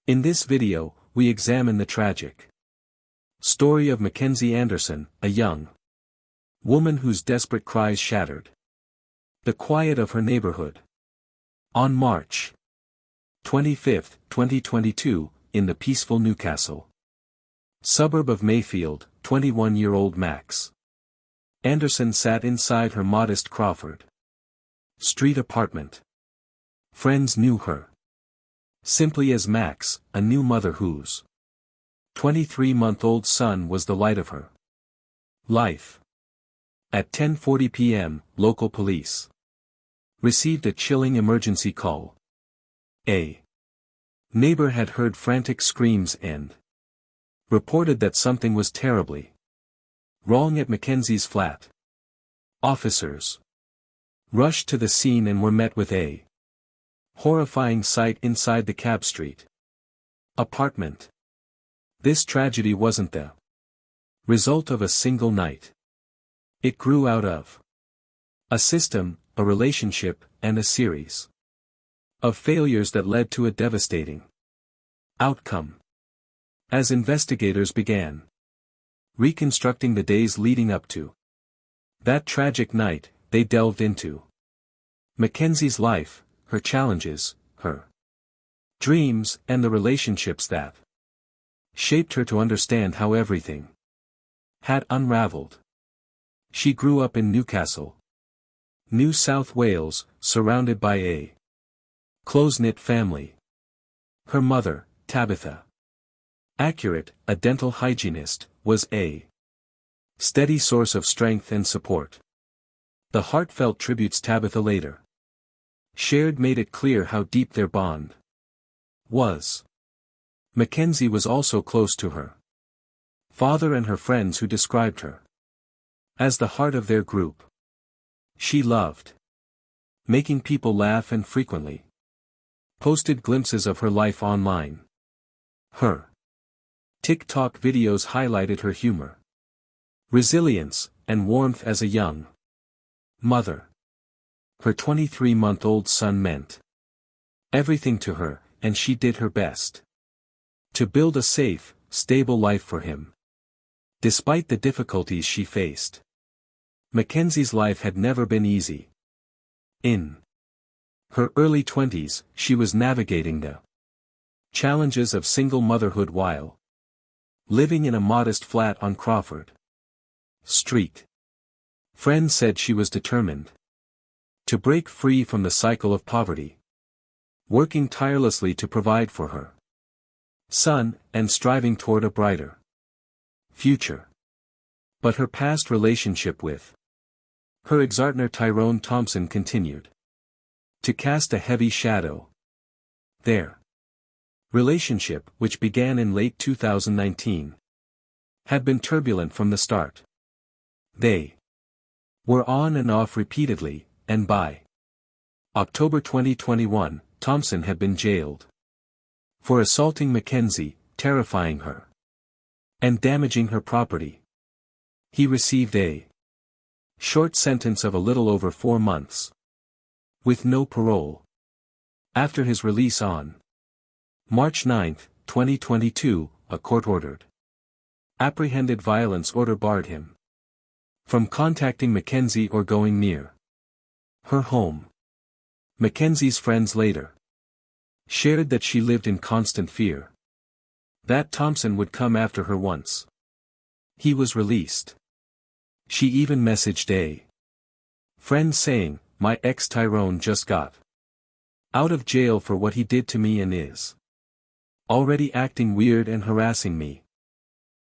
In this video, we examine the tragic story of McKenzie Anderson, a young woman whose desperate cries shattered the quiet of her neighborhood. On March 25, 2022, in the peaceful Newcastle suburb of Mayfield, 21-year-old Max Anderson sat inside her modest Crawford Street apartment. Friends knew her simply as Max, a new mother whose 23-month-old son was the light of her life. At 10:40 p.m., local police received a chilling emergency call. A neighbor had heard frantic screams and reported that something was terribly wrong at McKenzie's flat. Officers rushed to the scene and were met with a horrifying sight inside the Cab Street apartment. This tragedy wasn't the result of a single night. It grew out of a system, a relationship, and a series of failures that led to a devastating outcome. As investigators began reconstructing the days leading up to that tragic night, they delved into McKenzie's life, her challenges, her dreams, and the relationships that shaped her to understand how everything had unraveled. She grew up in Newcastle, New South Wales, surrounded by a close-knit family. Her mother, Tabitha Accurate, a dental hygienist, was a steady source of strength and support. The heartfelt tributes Tabitha later shared made it clear how deep their bond was. McKenzie was also close to her father and her friends, who described her as the heart of their group. She loved making people laugh and frequently posted glimpses of her life online. Her TikTok videos highlighted her humor, resilience, and warmth as a young mother. Her 23-month-old son meant everything to her, and she did her best to build a safe, stable life for him. Despite the difficulties she faced, McKenzie's life had never been easy. In her early 20s, she was navigating the challenges of single motherhood while living in a modest flat on Crawford Street. Friends said she was determined to break free from the cycle of poverty, working tirelessly to provide for her son, and striving toward a brighter future. But her past relationship with her ex-partner Thompson continued to cast a heavy shadow. Their relationship, which began in late 2019, had been turbulent from the start. They were on and off repeatedly, and by October 2021, Thompson had been jailed for assaulting McKenzie, terrifying her, and damaging her property. He received a short sentence of a little over 4 months, with no parole. After his release on March 9, 2022, a court-ordered apprehended violence order barred him from contacting McKenzie or going near her home. McKenzie's friends later shared that she lived in constant fear that Thompson would come after her once he was released. She even messaged a friend saying, "My ex Tyrone just got out of jail for what he did to me and is already acting weird and harassing me.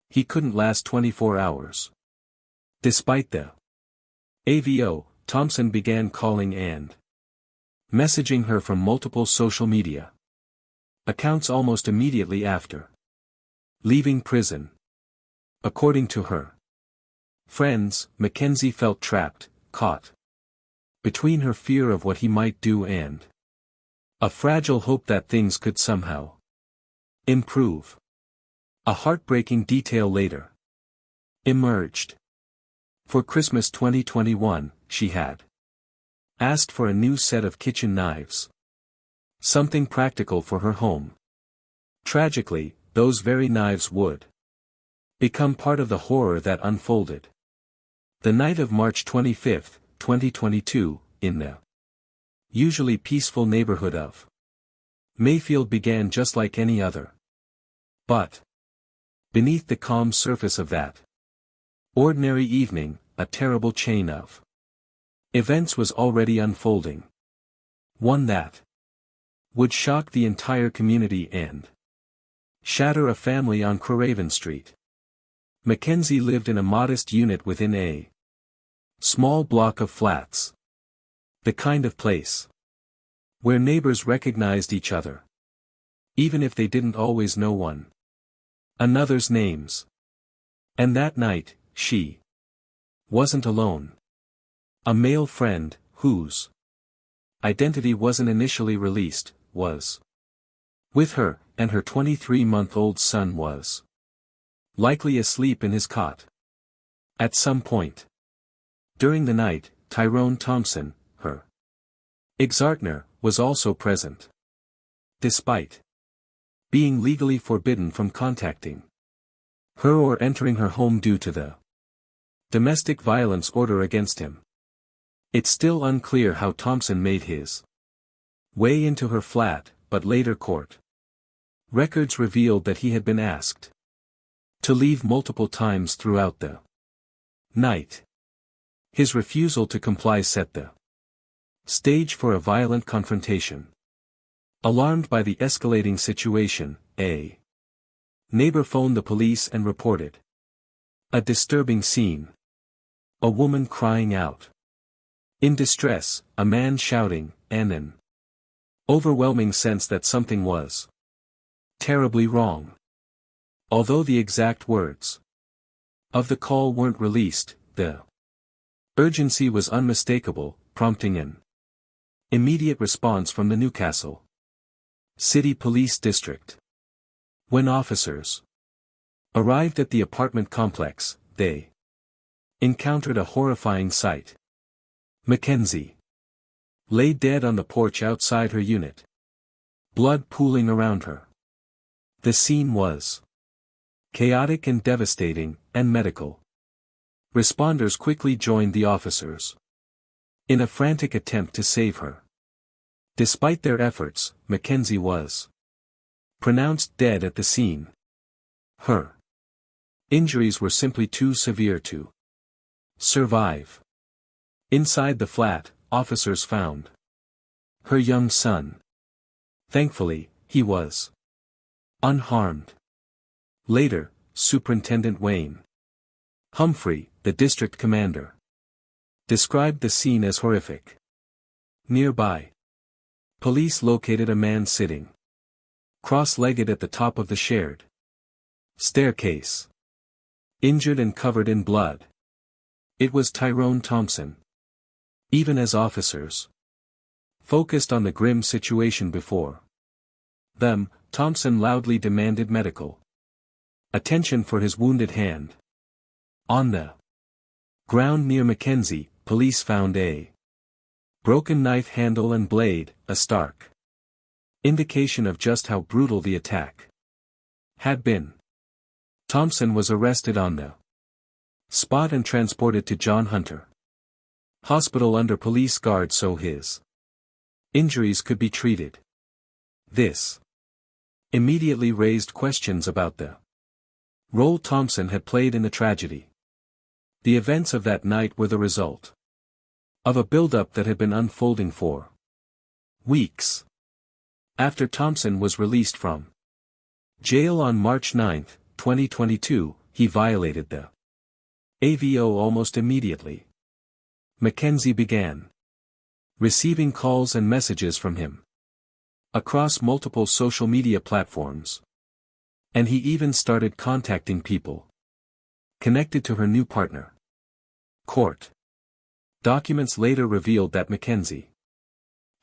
He couldn't last 24 hours. Despite the AVO, Thompson began calling and messaging her from multiple social media accounts almost immediately after leaving prison. According to her friends, McKenzie felt trapped, caught between her fear of what he might do and a fragile hope that things could somehow improve. A heartbreaking detail later emerged. For Christmas 2021, she had asked for a new set of kitchen knives, something practical for her home. Tragically, those very knives would become part of the horror that unfolded. The night of March 25, 2022, in the usually peaceful neighborhood of Mayfield began just like any other. But beneath the calm surface of that ordinary evening, a terrible chain of events was already unfolding. One that would shock the entire community and shatter a family on Craven Street. McKenzie lived in a modest unit within a small block of flats. The kind of place where neighbors recognized each other, even if they didn't always know one another's names. And that night, she wasn't alone. A male friend, whose identity wasn't initially released, was with her, and her 23-month-old son was likely asleep in his cot. At some point during the night, Tyrone Thompson, her ex-partner, was also present. Despite being legally forbidden from contacting her or entering her home due to the domestic violence order against him, it's still unclear how Thompson made his way into her flat, but later court records revealed that he had been asked to leave multiple times throughout the night. His refusal to comply set the stage for a violent confrontation. Alarmed by the escalating situation, a neighbor phoned the police and reported a disturbing scene. A woman crying out in distress, a man shouting, and an overwhelming sense that something was terribly wrong. Although the exact words of the call weren't released, the urgency was unmistakable, prompting an immediate response from the Newcastle City Police District. When officers arrived at the apartment complex, they encountered a horrifying sight. McKenzie lay dead on the porch outside her unit, blood pooling around her. The scene was chaotic and devastating, and medical responders quickly joined the officers in a frantic attempt to save her. Despite their efforts, McKenzie was pronounced dead at the scene. Her injuries were simply too severe to survive. Inside the flat, officers found her young son. Thankfully, he was unharmed. Later, Superintendent Wayne Humphrey, the district commander, described the scene as horrific. Nearby, police located a man sitting cross-legged at the top of the shared staircase, injured and covered in blood. It was Tyrone Thompson. Even as officers focused on the grim situation before them, Thompson loudly demanded medical attention for his wounded hand. On the ground near McKenzie, police found a broken knife handle and blade, a stark indication of just how brutal the attack had been. Thompson was arrested on the spot and transported to John Hunter Hospital under police guard so his injuries could be treated. This immediately raised questions about the role Thompson had played in the tragedy. The events of that night were the result of a buildup that had been unfolding for weeks. After Thompson was released from jail on March 9, 2022, he violated the AVO almost immediately. McKenzie began receiving calls and messages from him across multiple social media platforms. And he even started contacting people connected to her new partner. Court documents later revealed that McKenzie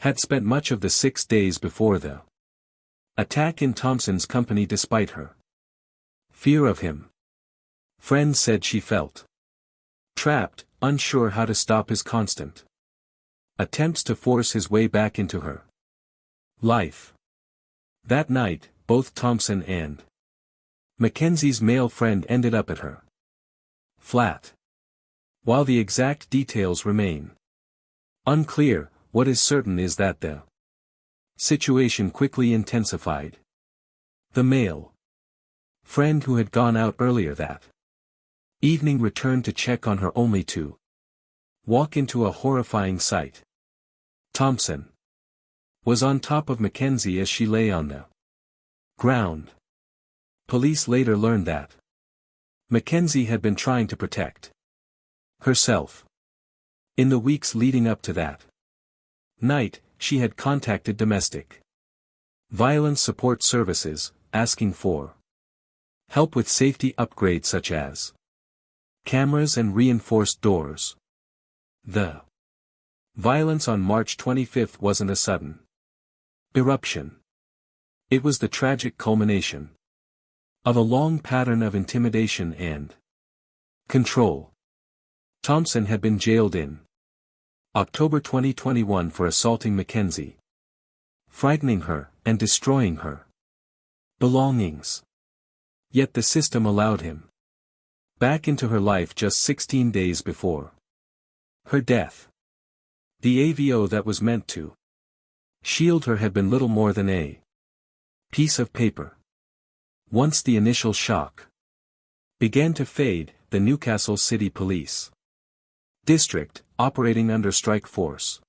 had spent much of the 6 days before the attack in Thompson's company despite her fear of him. Friends said she felt trapped, unsure how to stop his constant attempts to force his way back into her life. That night, both Thompson and McKenzie's male friend ended up at her flat. While the exact details remain unclear, what is certain is that the situation quickly intensified. The male friend who had gone out earlier that evening returned to check on her only to walk into a horrifying sight. Thompson was on top of McKenzie as she lay on the ground. Police later learned that McKenzie had been trying to protect herself. In the weeks leading up to that night, she had contacted domestic violence support services, asking for help with safety upgrades such as cameras and reinforced doors. The violence on March 25 wasn't a sudden eruption. It was the tragic culmination of a long pattern of intimidation and control. Thompson had been jailed in October 2021 for assaulting McKenzie, frightening her, and destroying her belongings. Yet the system allowed him back into her life just 16 days before her death. The AVO that was meant to shield her had been little more than a piece of paper. Once the initial shock began to fade, the Newcastle City Police District, operating under Strike Force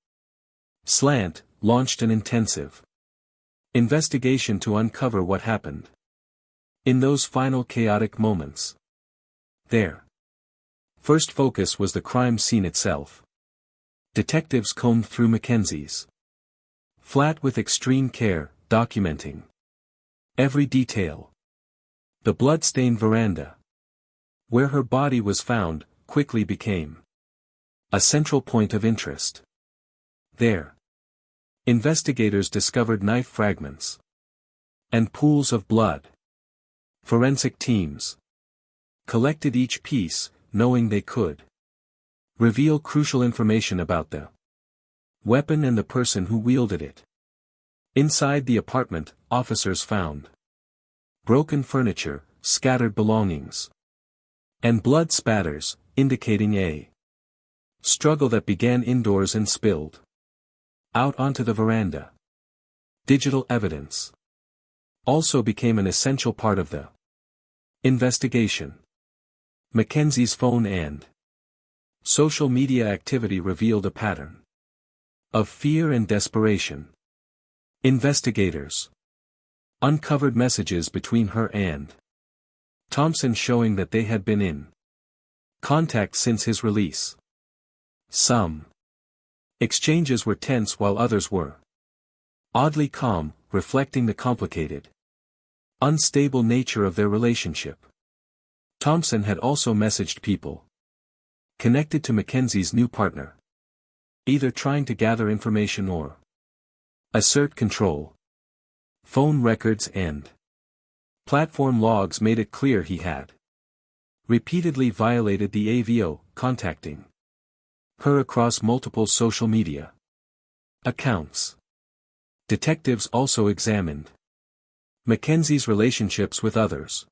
Slant, launched an intensive investigation to uncover what happened in those final chaotic moments. Their first focus was the crime scene itself. Detectives combed through McKenzie's flat with extreme care, documenting every detail. The blood-stained veranda, where her body was found, quickly became a central point of interest. There, investigators discovered knife fragments and pools of blood. Forensic teams collected each piece, knowing they could reveal crucial information about the weapon and the person who wielded it. Inside the apartment, officers found broken furniture, scattered belongings, and blood spatters, indicating a struggle that began indoors and spilled out onto the veranda. Digital evidence also became an essential part of the investigation. McKenzie's phone and social media activity revealed a pattern of fear and desperation. Investigators uncovered messages between her and Thompson showing that they had been in contact since his release. Some exchanges were tense while others were oddly calm, reflecting the complicated, unstable nature of their relationship. Thompson had also messaged people connected to McKenzie's new partner, either trying to gather information or assert control. Phone records and platform logs made it clear he had repeatedly violated the AVO, contacting her across multiple social media accounts. Detectives also examined McKenzie's relationships with others.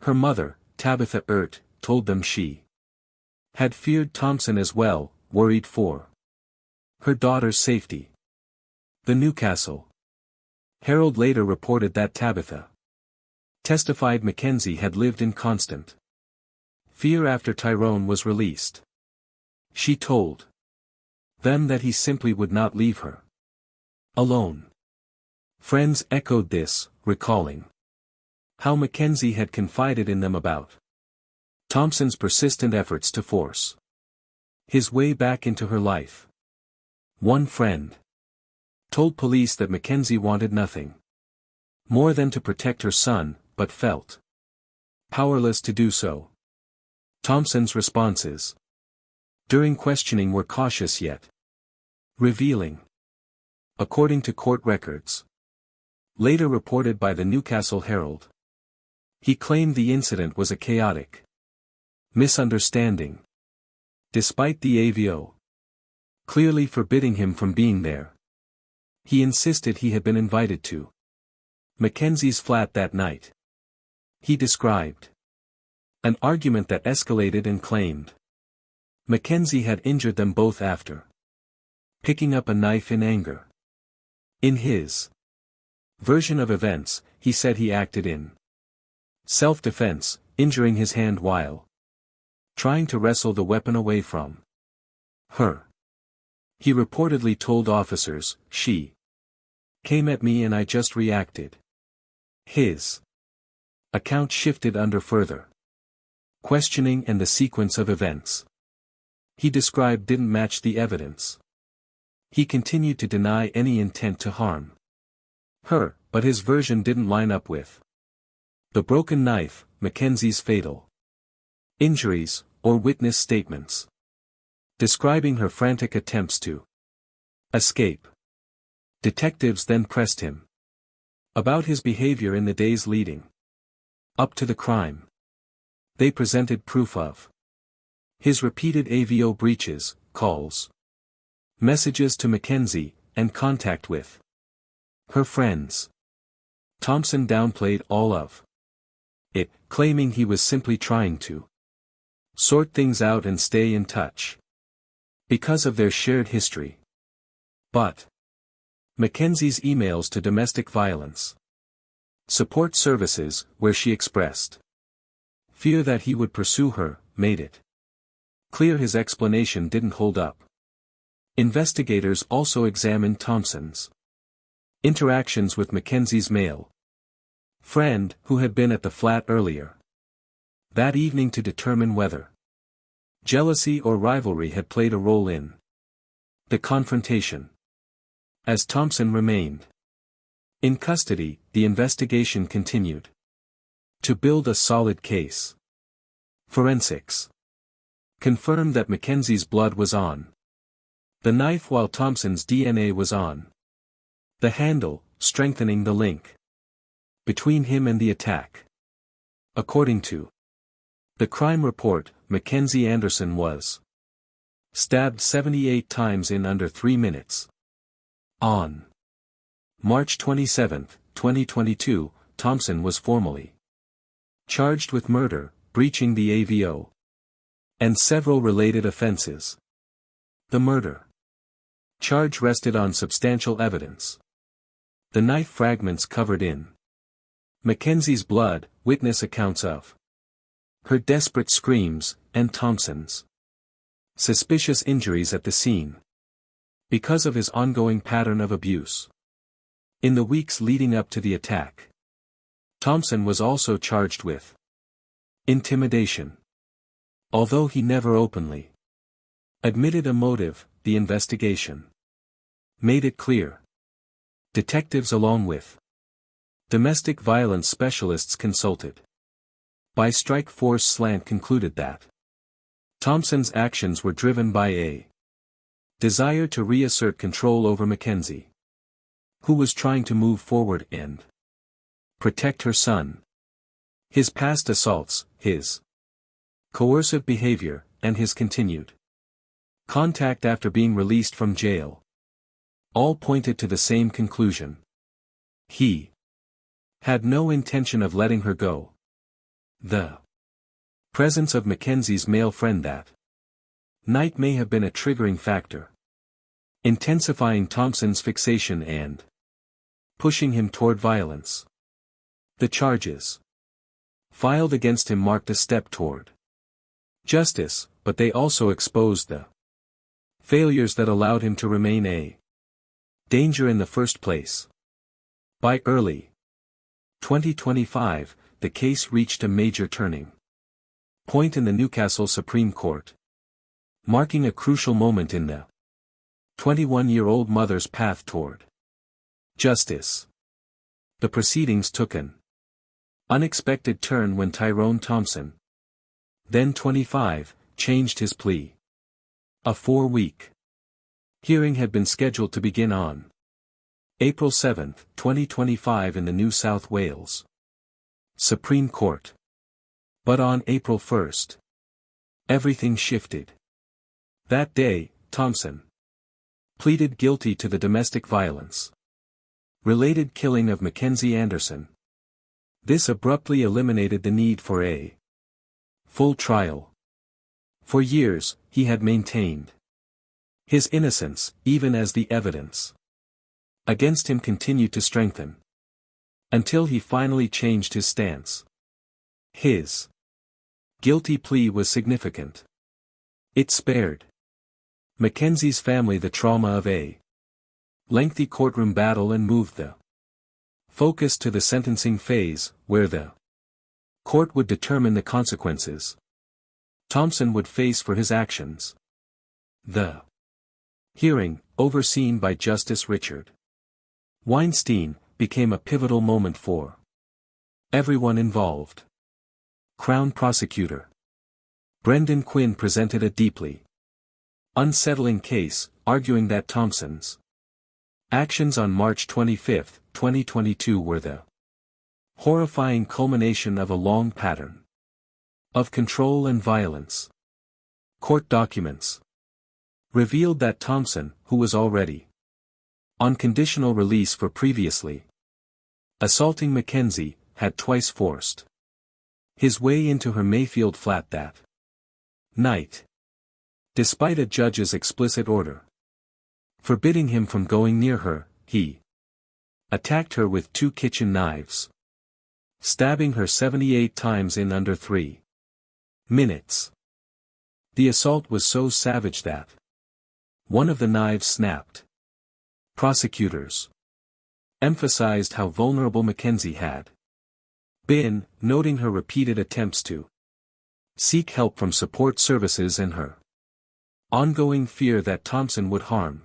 Her mother, Tabitha Ert, told them she had feared Thompson as well, worried for her daughter's safety. The Newcastle Herald later reported that Tabitha testified McKenzie had lived in constant fear after Tyrone was released. She told them that he simply would not leave her alone. Friends echoed this, recalling how McKenzie had confided in them about Thompson's persistent efforts to force his way back into her life. One friend told police that McKenzie wanted nothing more than to protect her son, but felt powerless to do so. Thompson's responses during questioning were cautious yet revealing. According to court records, later reported by the Newcastle Herald, he claimed the incident was a chaotic misunderstanding. Despite the AVO clearly forbidding him from being there, he insisted he had been invited to Mackenzie's flat that night. He described an argument that escalated and claimed Mackenzie had injured them both after picking up a knife in anger. In his version of events, he said he acted in self-defense, injuring his hand while trying to wrestle the weapon away from her. He reportedly told officers, "She came at me and I just reacted." His account shifted under further questioning and the sequence of events he described didn't match the evidence. He continued to deny any intent to harm her, but his version didn't line up with the broken knife, Mackenzie's fatal injuries, or witness statements describing her frantic attempts to escape. Detectives then pressed him about his behavior in the days leading up to the crime. They presented proof of his repeated AVO breaches, calls, messages to Mackenzie, and contact with her friends. Thompson downplayed all of it, claiming he was simply trying to sort things out and stay in touch because of their shared history. But Mackenzie's emails to domestic violence support services, where she expressed fear that he would pursue her, made it clear his explanation didn't hold up. Investigators also examined Thompson's interactions with Mackenzie's male friend, who had been at the flat earlier that evening, to determine whether jealousy or rivalry had played a role in the confrontation. As Thompson remained in custody, the investigation continued to build a solid case. Forensics confirmed that Mackenzie's blood was on the knife while Thompson's DNA was on the handle, strengthening the link between him and the attack. According to the crime report, Mackenzie Anderson was stabbed 78 times in under 3 minutes. On March 27, 2022, Thompson was formally charged with murder, breaching the AVO, and several related offenses. The murder charge rested on substantial evidence. The knife fragments covered in Mackenzie's blood, witness accounts of her desperate screams, and Thompson's suspicious injuries at the scene because of his ongoing pattern of abuse. In the weeks leading up to the attack, Thompson was also charged with intimidation. Although he never openly admitted a motive, the investigation made it clear. Detectives, along with domestic violence specialists consulted by Strike Force Slant, concluded that Thompson's actions were driven by a desire to reassert control over Mackenzie, who was trying to move forward and protect her son. His past assaults, his coercive behavior, and his continued contact after being released from jail all pointed to the same conclusion. He had no intention of letting her go. The presence of Mackenzie's male friend that night may have been a triggering factor, intensifying Thompson's fixation and pushing him toward violence. The charges filed against him marked a step toward justice, but they also exposed the failures that allowed him to remain a danger in the first place. By early 2025, the case reached a major turning point in the Newcastle Supreme Court, marking a crucial moment in the 21-year-old mother's path toward justice. The proceedings took an unexpected turn when Tyrone Thompson, then 25, changed his plea. A 4-week hearing had been scheduled to begin on April 7, 2025 in the New South Wales Supreme Court. But on April 1, everything shifted. That day, Thompson pleaded guilty to the domestic violence Related killing of McKenzie Anderson. This abruptly eliminated the need for a full trial. For years, he had maintained his innocence, even as the evidence against him continued to strengthen. Until he finally changed his stance. His guilty plea was significant. It spared McKenzie's family the trauma of a lengthy courtroom battle and moved the focus to the sentencing phase, where the court would determine the consequences Thompson would face for his actions. The hearing, overseen by Justice Richard Weinstein, became a pivotal moment for everyone involved. Crown Prosecutor Brendan Quinn presented a deeply unsettling case, arguing that Thompson's actions on March 25, 2022 were the horrifying culmination of a long pattern of control and violence. Court documents revealed that Thompson, who was already on conditional release for previously assaulting McKenzie, had twice forced his way into her Mayfield flat that night. Despite a judge's explicit order forbidding him from going near her, he attacked her with 2 kitchen knives, stabbing her 78 times in under 3 minutes. The assault was so savage that one of the knives snapped. Prosecutors emphasized how vulnerable McKenzie had been, noting her repeated attempts to seek help from support services and her ongoing fear that Thompson would harm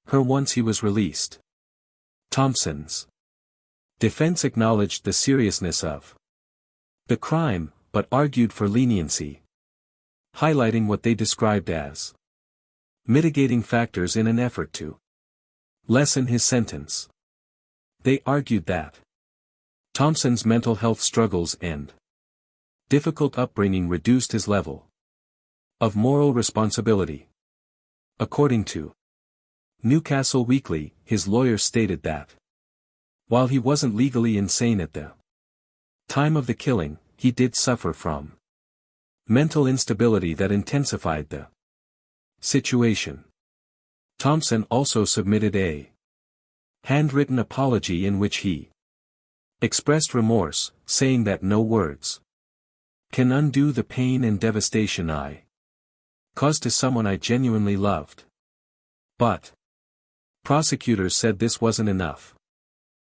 her once he was released. Thompson's defense acknowledged the seriousness of the crime, but argued for leniency, highlighting what they described as mitigating factors in an effort to lessen his sentence. They argued that Thompson's mental health struggles and difficult upbringing reduced his level of moral responsibility. According to Newcastle Weekly, his lawyer stated that while he wasn't legally insane at the time of the killing, he did suffer from mental instability that intensified the situation. Thompson also submitted a handwritten apology in which he expressed remorse, saying that no words can undo the pain and devastation I caused to someone I genuinely loved. But prosecutors said this wasn't enough.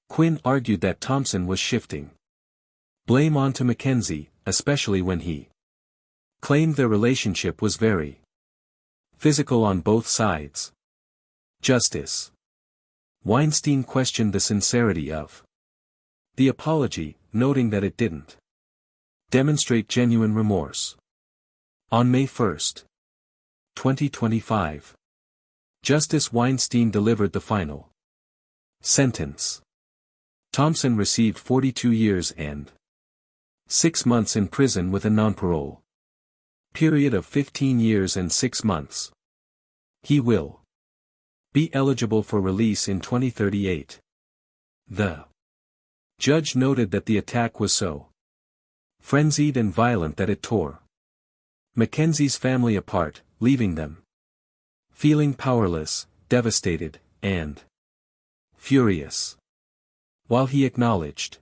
Quinn argued that Thompson was shifting blame onto McKenzie, especially when he claimed their relationship was very physical on both sides. Justice Weinstein questioned the sincerity of the apology, noting that it didn't demonstrate genuine remorse. On May 1, 2025, Justice Weinstein delivered the final sentence. Thompson received 42 years and 6 months in prison with a non-parole period of 15 years and 6 months. He will be eligible for release in 2038. The judge noted that the attack was so frenzied and violent that it tore McKenzie's family apart, leaving them feeling powerless, devastated, and furious. While he acknowledged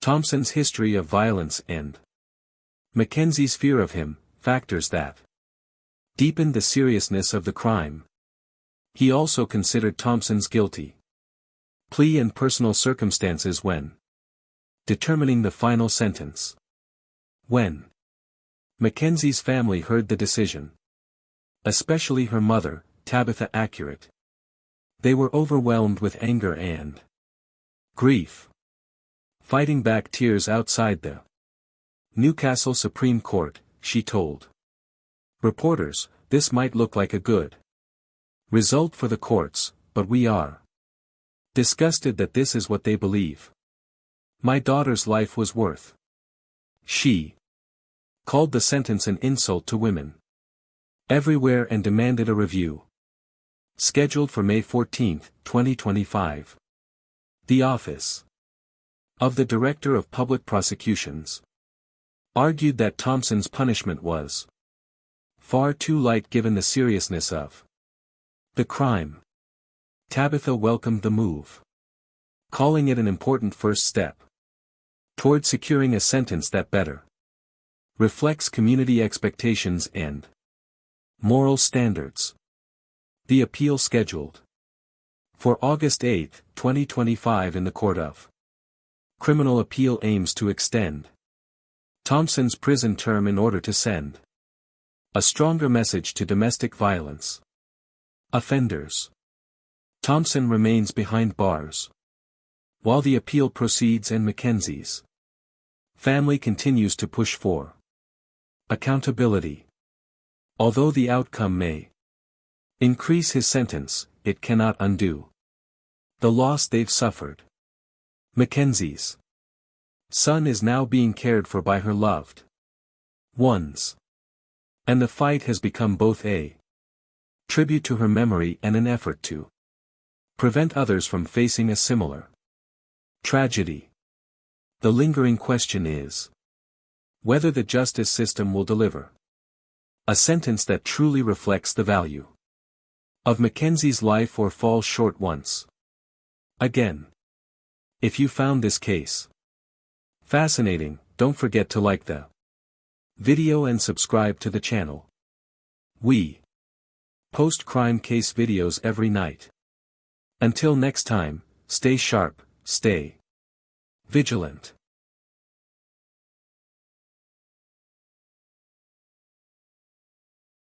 Thompson's history of violence and McKenzie's fear of him, factors that deepened the seriousness of the crime, he also considered Thompson's guilty plea and personal circumstances when determining the final sentence. When McKenzie's family heard the decision, especially her mother, Tabitha Accurate, they were overwhelmed with anger and grief. Fighting back tears outside the Newcastle Supreme Court, she told reporters, "This might look like a good result for the courts, but we are disgusted that this is what they believe. My daughter's life was worth." She called the sentence an insult to women everywhere and demanded a review scheduled for May 14, 2025. The Office of the Director of Public Prosecutions argued that Thompson's punishment was far too light given the seriousness of the crime. Tabitha welcomed the move, calling it an important first step toward securing a sentence that better reflects community expectations and moral standards. The appeal scheduled for August 8, 2025 in the Court of Criminal Appeal aims to extend Thompson's prison term in order to send a stronger message to domestic violence offenders. Thompson remains behind bars while the appeal proceeds, and McKenzie's family continues to push for accountability. Although the outcome may increase his sentence, it cannot undo the loss they've suffered. McKenzie's son is now being cared for by her loved ones, and the fight has become both a tribute to her memory and an effort to prevent others from facing a similar tragedy. The lingering question is whether the justice system will deliver a sentence that truly reflects the value of McKenzie's life or falls short once again. If you found this case fascinating, don't forget to like the video and subscribe to the channel. We post crime case videos every night. Until next time, stay sharp, stay vigilant.